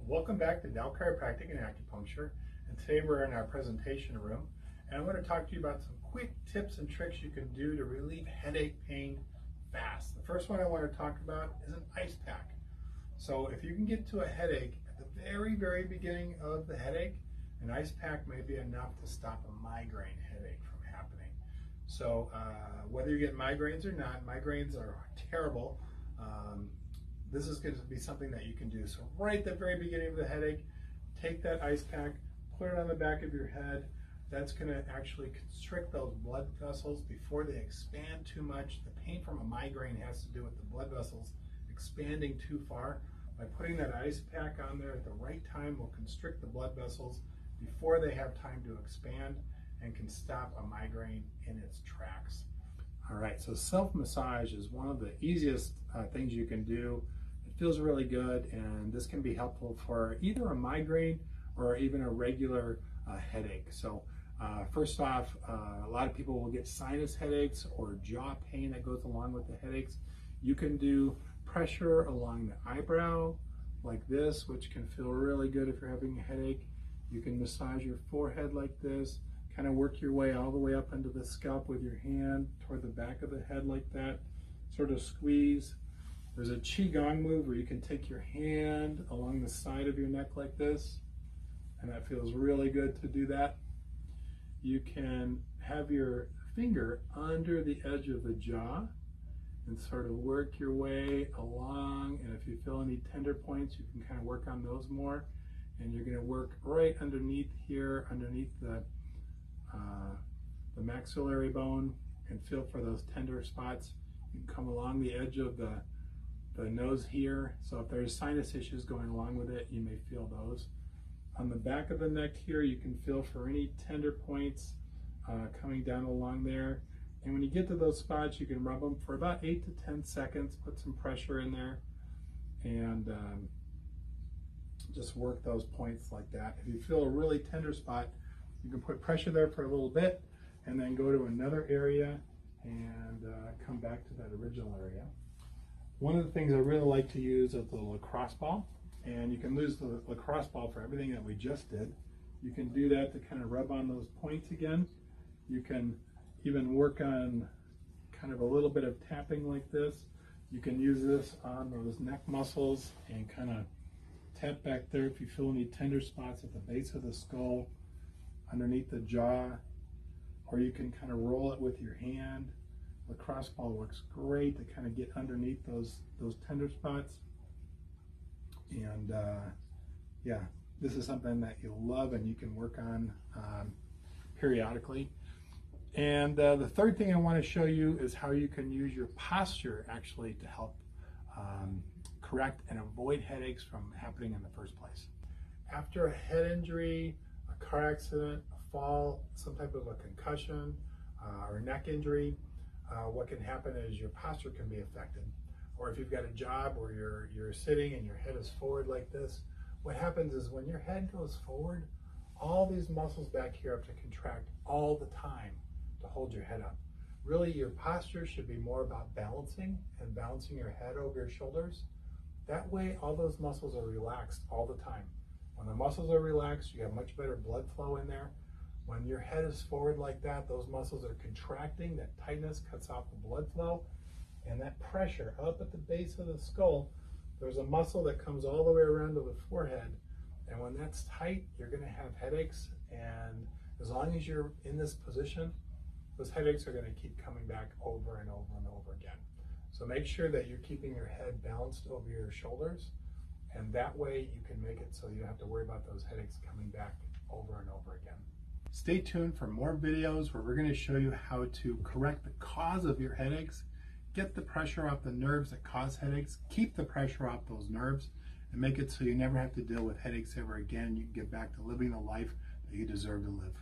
Welcome back to Chiropractic and Acupuncture, and today we're in our presentation room, and I'm going to talk to you about some quick tips and tricks you can do to relieve headache pain fast. The first one I want to talk about is an ice pack. So if you can get to a headache at the very beginning of the headache, an ice pack may be enough to stop a migraine headache from happening. So whether you get migraines or not, migraines are terrible. This is going to be something that you can do. So right at the very beginning of the headache, take that ice pack, put it on the back of your head. That's going to actually constrict those blood vessels before they expand too much. The pain from a migraine has to do with the blood vessels expanding too far. By putting that ice pack on there at the right time will constrict the blood vessels before they have time to expand and can stop a migraine in its tracks. All right, so self-massage is one of the easiest things you can do. It feels really good, and this can be helpful for either a migraine or even a regular headache. So first off, a lot of people will get sinus headaches or jaw pain that goes along with the headaches. You can do pressure along the eyebrow like this, which can feel really good if you're having a headache. You can massage your forehead like this, kind of work your way all the way up into the scalp with your hand toward the back of the head like that, sort of squeeze. There's a Qigong move where you can take your hand along the side of your neck like this, and that feels really good to do that. You can have your finger under the edge of the jaw and sort of work your way along, and if you feel any tender points, you can kind of work on those more. And you're going to work right underneath here, underneath the maxillary bone, and feel for those tender spots. You can come along the edge of the nose here. So if there's sinus issues going along with it, you may feel those. On the back of the neck here, you can feel for any tender points coming down along there. And when you get to those spots, you can rub them for about 8 to 10 seconds, put some pressure in there, and just work those points like that. If you feel a really tender spot, you can put pressure there for a little bit and then go to another area and come back to that original area. One of the things I really like to use is the lacrosse ball, and you can use the lacrosse ball for everything that we just did. You can do that to kind of rub on those points again. You can even work on kind of a little bit of tapping like this. You can use this on those neck muscles and kind of tap back there if you feel any tender spots at the base of the skull, underneath the jaw, or you can kind of roll it with your hand. Lacrosse ball works great to kind of get underneath those tender spots. And yeah, this is something that you'll love and you can work on periodically. And the third thing I want to show you is how you can use your posture actually to help correct and avoid headaches from happening in the first place. After a head injury, a car accident, a fall, some type of a concussion, or a neck injury, what can happen is your posture can be affected. Or if you've got a job where you're sitting and your head is forward like this, what happens is when your head goes forward, all these muscles back here have to contract all the time to hold your head up. Really, your posture should be more about balancing and balancing your head over your shoulders. That way, all those muscles are relaxed all the time. When the muscles are relaxed, you have much better blood flow in there. When your head is forward like that, those muscles are contracting. That tightness cuts off the blood flow. And that pressure up at the base of the skull, there's a muscle that comes all the way around to the forehead. And when that's tight, you're going to have headaches. And as long as you're in this position, those headaches are going to keep coming back over and over and over again. So make sure that you're keeping your head balanced over your shoulders, and that way you can make it so you don't have to worry about those headaches coming back over and over again. Stay tuned for more videos where we're going to show you how to correct the cause of your headaches, get the pressure off the nerves that cause headaches, keep the pressure off those nerves, and make it so you never have to deal with headaches ever again. You can get back to living the life that you deserve to live.